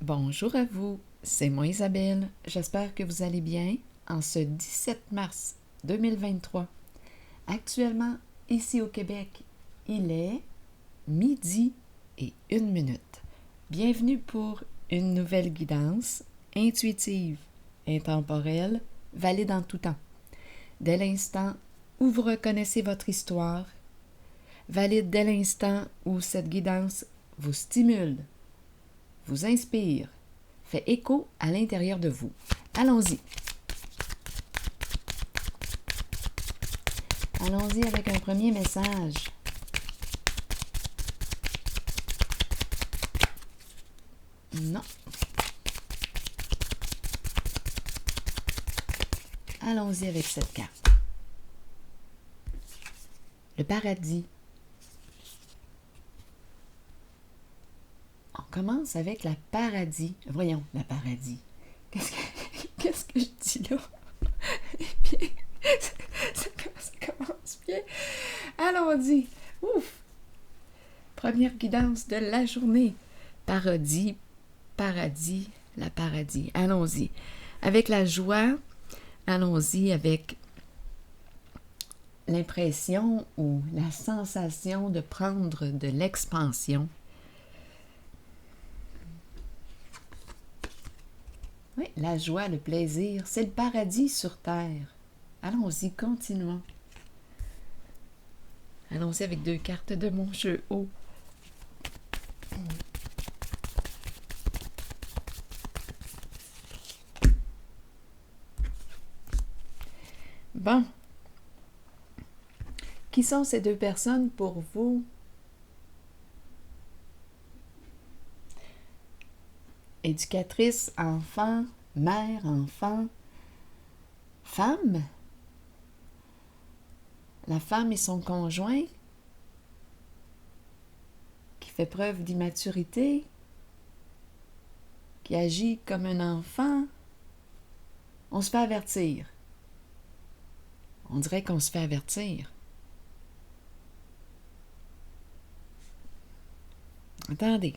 Bonjour à vous, c'est moi Isabelle. J'espère que vous allez bien en ce 17 mars 2023. Actuellement, ici au Québec, il est midi et 1 minute. Bienvenue pour une nouvelle guidance intuitive, intemporelle, valide en tout temps. Dès l'instant où vous reconnaissez votre histoire, valide dès l'instant où cette guidance vous stimule, vous inspire, fait écho à l'intérieur de vous. Allons-y. Allons-y avec un premier message. Non. Allons-y avec cette carte. Le paradis. On commence avec la paradis. Voyons, la paradis. Qu'est-ce que je dis là? Eh bien, ça commence bien. Allons-y. Ouf! Première guidance de la journée. Paradis, la paradis. Allons-y. Avec la joie, allons-y avec l'impression ou la sensation de prendre de l'expansion. Oui, la joie, le plaisir, c'est le paradis sur terre. Allons-y, continuons. Allons-y avec 2 cartes de mon jeu haut. Bon. Qui sont ces 2 personnes pour vous? Éducatrice, enfant, mère, enfant, femme? La femme et son conjoint qui fait preuve d'immaturité, qui agit comme un enfant. On se fait avertir. On dirait qu'on se fait avertir. Attendez.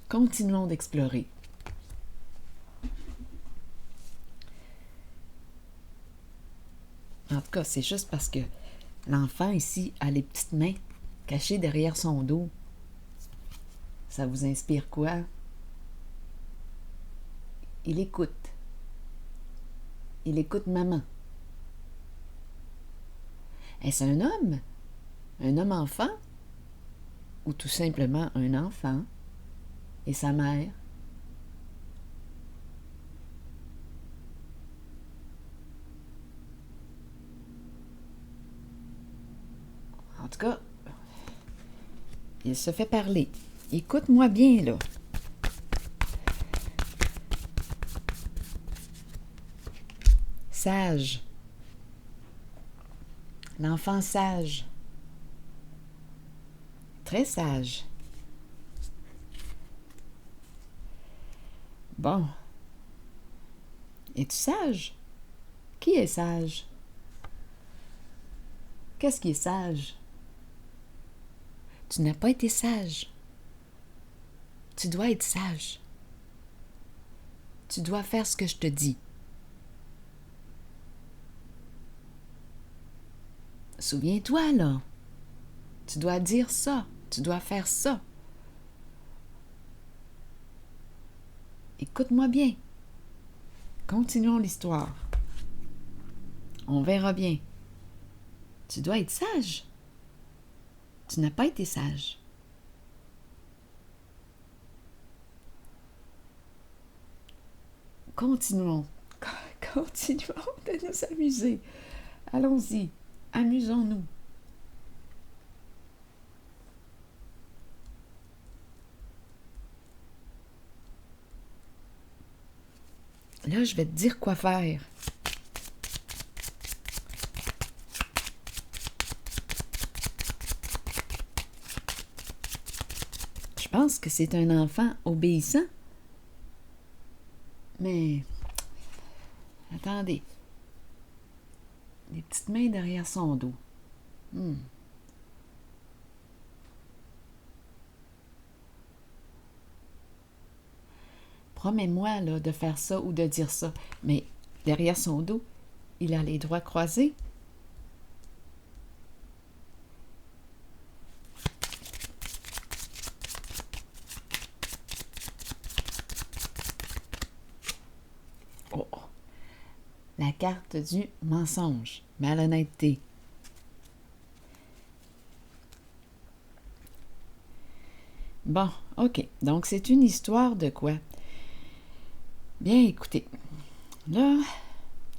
Continuons d'explorer. En tout cas, c'est juste parce que l'enfant ici a les petites mains cachées derrière son dos. Ça vous inspire quoi? Il écoute. Il écoute maman. Est-ce un homme? Un homme enfant? Ou tout simplement un enfant et sa mère? En tout cas, il se fait parler. Écoute-moi bien, là. Sage. L'enfant sage. Très sage. Bon. Es-tu sage? Qui est sage? Qu'est-ce qui est sage? Tu n'as pas été sage. Tu dois être sage. Tu dois faire ce que je te dis. Souviens-toi, là. Tu dois dire ça. Tu dois faire ça. Écoute-moi bien. Continuons l'histoire. On verra bien. Tu dois être sage. Tu n'as pas été sage. Continuons. Continuons de nous amuser. Allons-y. Amusons-nous. Là, je vais te dire quoi faire. Je pense que c'est un enfant obéissant. Mais, attendez. Les petites mains derrière son dos. promets-moi là, de faire ça ou de dire ça. Mais derrière son dos, il a les doigts croisés. Oh, la carte du mensonge, malhonnêteté. Bon, OK. Donc, c'est une histoire de quoi? Bien, écoutez. Là,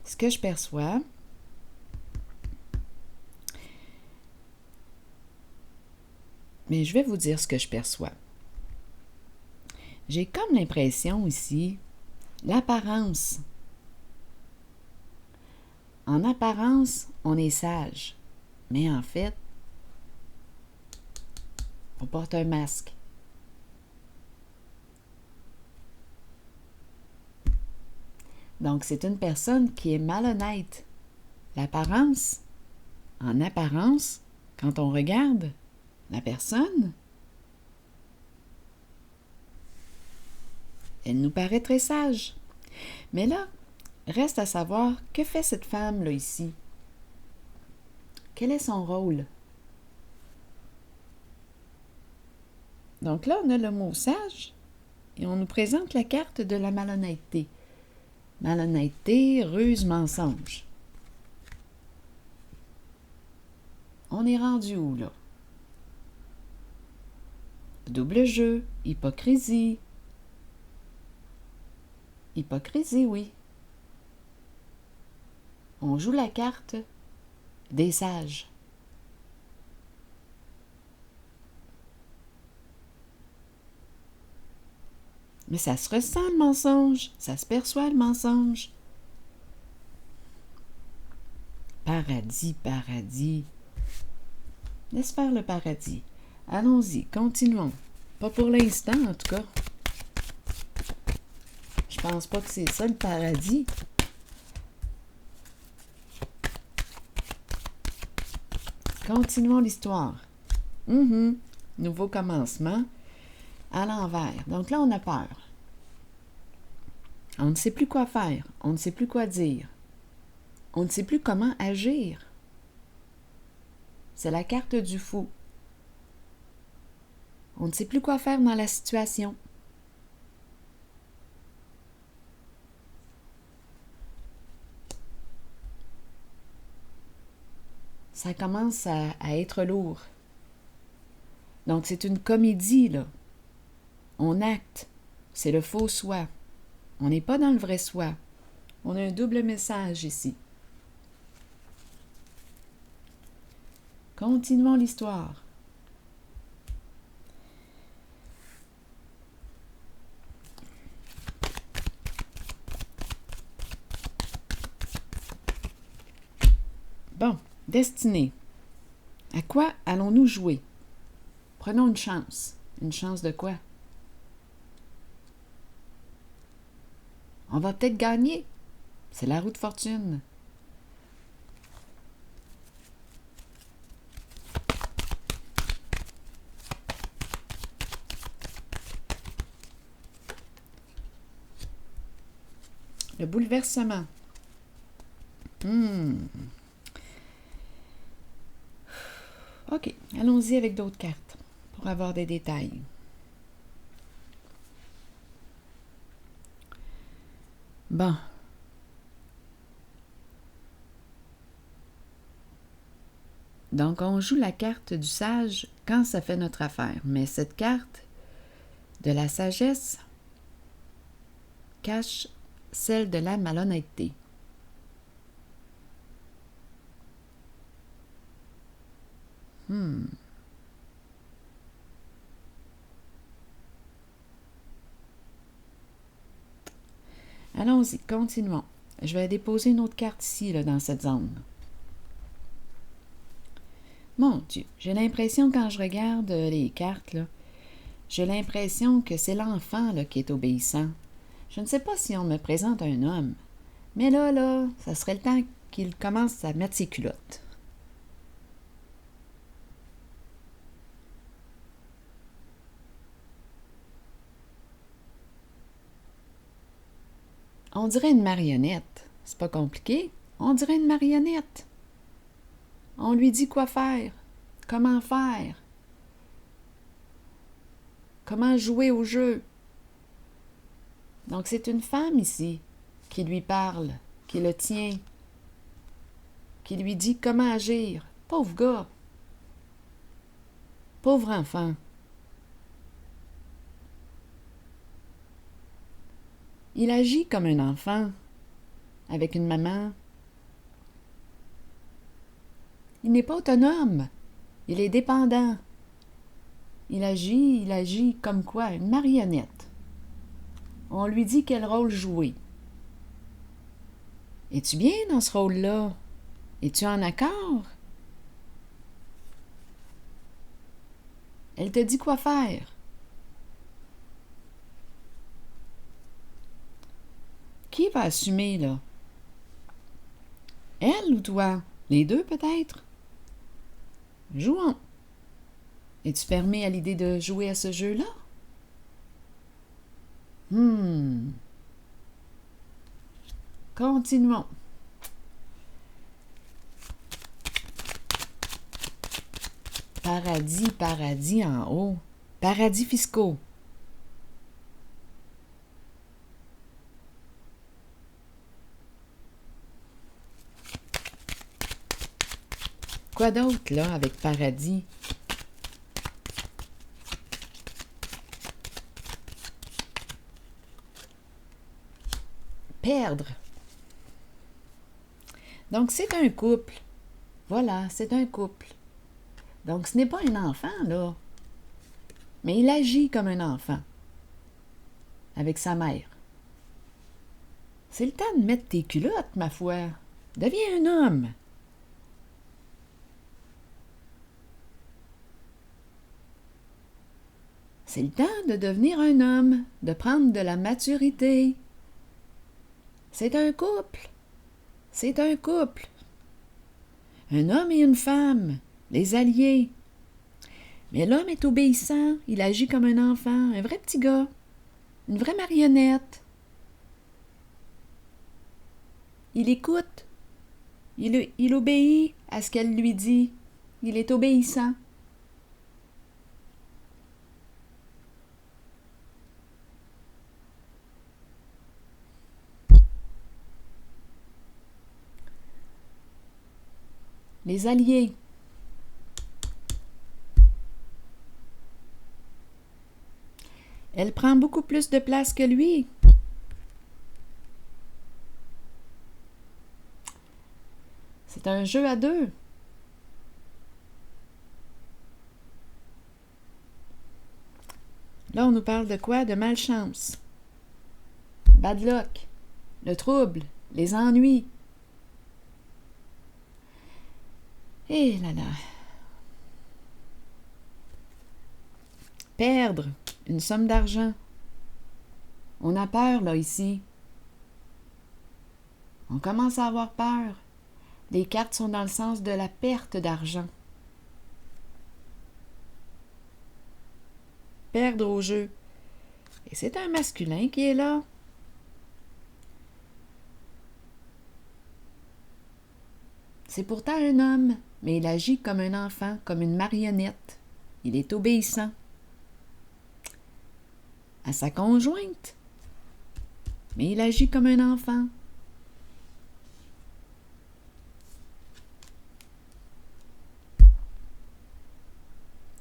ce que je perçois, mais je vais vous dire ce que je perçois. J'ai comme l'impression ici, l'apparence. En apparence, on est sage, mais en fait, on porte un masque. Donc, c'est une personne qui est malhonnête. L'apparence, en apparence, quand on regarde la personne, elle nous paraît très sage. Mais là, reste à savoir, que fait cette femme-là ici? Quel est son rôle? Donc là, on a le mot sage et on nous présente la carte de la malhonnêteté. Malhonnêteté, ruse, mensonge. On est rendu où, là? Double jeu, hypocrisie. Hypocrisie, oui. On joue la carte des sages. Mais ça se ressent, le mensonge. Ça se perçoit, le mensonge. Paradis, paradis. Laisse faire le paradis. Allons-y, continuons. Pas pour l'instant, en tout cas. Je pense pas que c'est ça, le paradis. Continuons l'histoire. Nouveau commencement. À l'envers. Donc là, on a peur. On ne sait plus quoi faire. On ne sait plus quoi dire. On ne sait plus comment agir. C'est la carte du fou. On ne sait plus quoi faire dans la situation. Ça commence à être lourd. Donc, c'est une comédie, là. On acte. C'est le faux soi. On n'est pas dans le vrai soi. On a un double message ici. Continuons l'histoire. Bon, destinée. À quoi allons-nous jouer? Prenons une chance. Une chance de quoi? On va peut-être gagner. C'est la roue de fortune. Le bouleversement. OK, allons-y avec d'autres cartes pour avoir des détails. Bon. Donc, on joue la carte du sage quand ça fait notre affaire. Mais cette carte de la sagesse cache celle de la malhonnêteté. Allons-y, continuons. Je vais déposer une autre carte ici, là, dans cette zone. Mon Dieu, j'ai l'impression quand je regarde les cartes, là, j'ai l'impression que c'est l'enfant là, qui est obéissant. Je ne sais pas si on me présente un homme, mais là, ça serait le temps qu'il commence à mettre ses culottes. On dirait une marionnette. C'est pas compliqué. On dirait une marionnette. On lui dit quoi faire, comment faire, comment jouer au jeu. Donc c'est une femme ici qui lui parle, qui le tient, qui lui dit comment agir. Pauvre gars, pauvre enfant. Il agit comme un enfant, avec une maman. Il n'est pas autonome, il est dépendant. Il agit comme quoi? Une marionnette. On lui dit quel rôle jouer. Es-tu bien dans ce rôle-là? Es-tu en accord? Elle te dit quoi faire. Qui va assumer, là? Elle ou toi? Les deux, peut-être? Jouons. Es-tu fermé à l'idée de jouer à ce jeu-là? Continuons. Paradis, paradis en haut. Paradis fiscaux. Quoi d'autre, là, avec paradis? Perdre. Donc, c'est un couple. Voilà, c'est un couple. Donc, ce n'est pas un enfant, là. Mais il agit comme un enfant. Avec sa mère. C'est le temps de mettre tes culottes, ma foi. Deviens un homme. C'est le temps de devenir un homme, de prendre de la maturité. C'est un couple. C'est un couple. Un homme et une femme, les alliés. Mais l'homme est obéissant, il agit comme un enfant, un vrai petit gars, une vraie marionnette. Il écoute, il obéit à ce qu'elle lui dit, il est obéissant. Les alliés. Elle prend beaucoup plus de place que lui. C'est un jeu à deux. Là, on nous parle de quoi? De malchance. Bad luck. Le trouble. Les ennuis. Eh là là. Perdre une somme d'argent. On a peur, là, ici. On commence à avoir peur. Les cartes sont dans le sens de la perte d'argent. Perdre au jeu. Et c'est un masculin qui est là. C'est pourtant un homme, mais il agit comme un enfant, comme une marionnette. Il est obéissant à sa conjointe, mais il agit comme un enfant.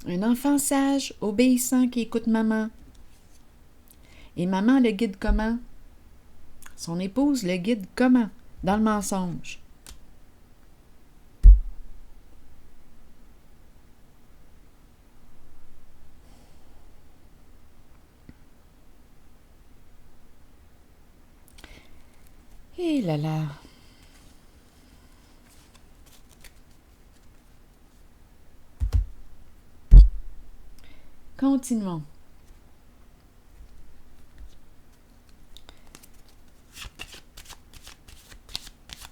Un enfant sage, obéissant, qui écoute maman. Et maman le guide comment? Son épouse le guide comment? Dans le mensonge. Et là là. Continuons.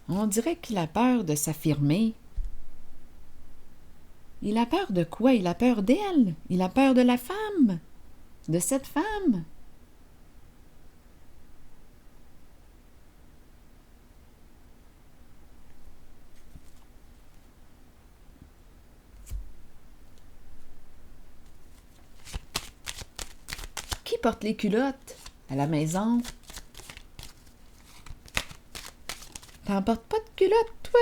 On dirait qu'il a peur de s'affirmer. Il a peur de quoi? Il a peur d'elle. Il a peur de la femme. De cette femme. porte les culottes à la maison? T'en portes pas de culottes, toi?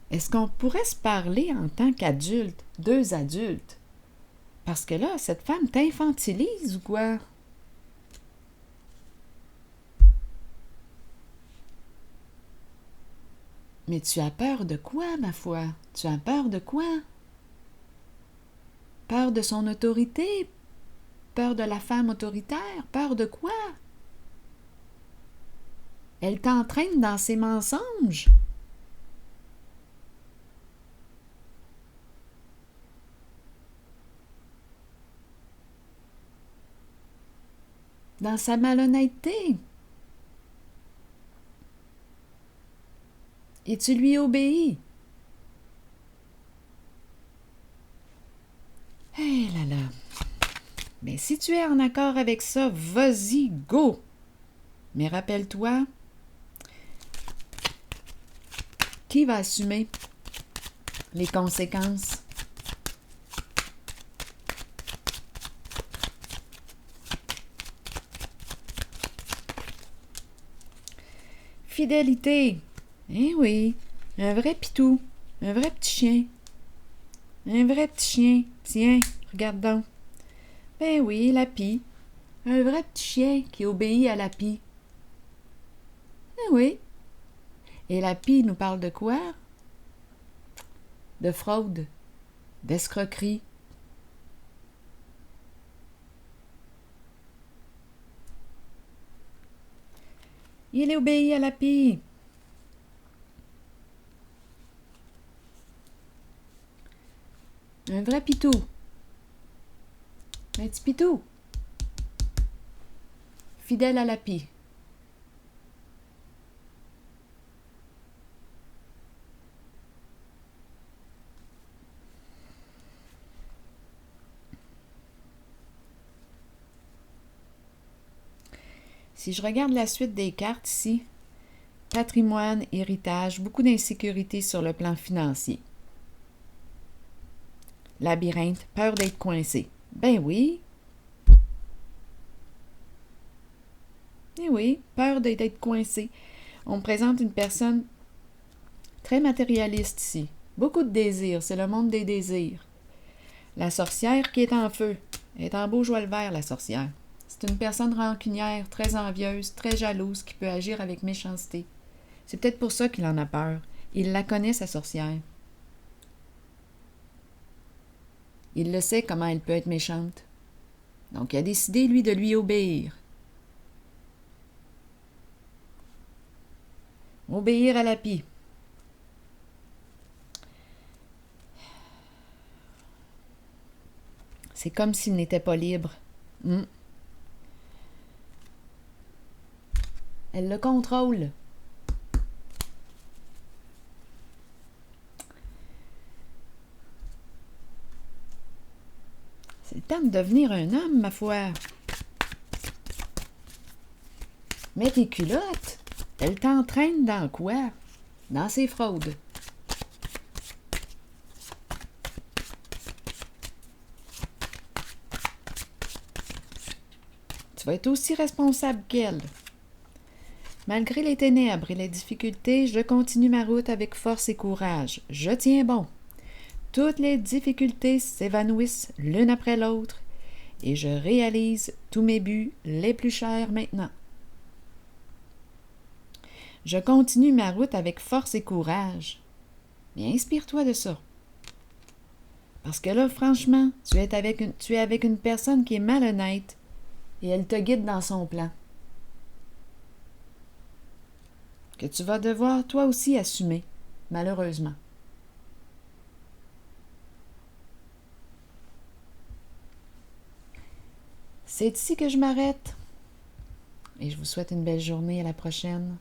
Est-ce qu'on pourrait se parler en tant qu'adultes, deux adultes? Parce que là, cette femme t'infantilise ou quoi? Mais tu as peur de quoi, ma foi? Tu as peur de quoi? Peur de son autorité? Peur de la femme autoritaire? Peur de quoi? Elle t'entraîne dans ses mensonges. Dans sa malhonnêteté. Et tu lui obéis. Eh là là. Mais si tu es en accord avec ça, vas-y, go! Mais rappelle-toi, qui va assumer les conséquences? Fidélité. Eh oui, un vrai pitou, un vrai petit chien. Un vrai petit chien. Tiens, regarde donc. Ben oui, Lapi. Un vrai petit chien qui obéit à Lapi. Eh oui. Et Lapi nous parle de quoi? De fraude, d'escroquerie. Il obéit à Lapi. Un vrai pitou. Un petit pitou. Fidèle à Lapi. Si je regarde la suite des cartes ici, patrimoine, héritage, beaucoup d'insécurité sur le plan financier. Labyrinthe, peur d'être coincé. Ben oui. Eh oui, peur d'être coincé. On me présente une personne très matérialiste ici. Beaucoup de désirs, c'est le monde des désirs. La sorcière qui est en feu. Elle est en beau joie le vert, la sorcière. C'est une personne rancunière, très envieuse, très jalouse, qui peut agir avec méchanceté. C'est peut-être pour ça qu'il en a peur. Il la connaît, sa sorcière. Il le sait comment elle peut être méchante. Donc il a décidé, lui, de lui obéir. Obéir à Lapi. C'est comme s'il n'était pas libre. Elle le contrôle. C'est le temps de devenir un homme, ma foi. Mets tes culottes. Elle t'entraîne dans quoi? Dans ses fraudes. Tu vas être aussi responsable qu'elle. Malgré les ténèbres et les difficultés, je continue ma route avec force et courage. Je tiens bon. Toutes les difficultés s'évanouissent l'une après l'autre et je réalise tous mes buts les plus chers maintenant. Je continue ma route avec force et courage. Mais inspire-toi de ça. Parce que là, franchement, tu es avec une personne qui est malhonnête et elle te guide dans son plan. Que tu vas devoir toi aussi assumer, malheureusement. C'est ici que je m'arrête et je vous souhaite une belle journée. À la prochaine.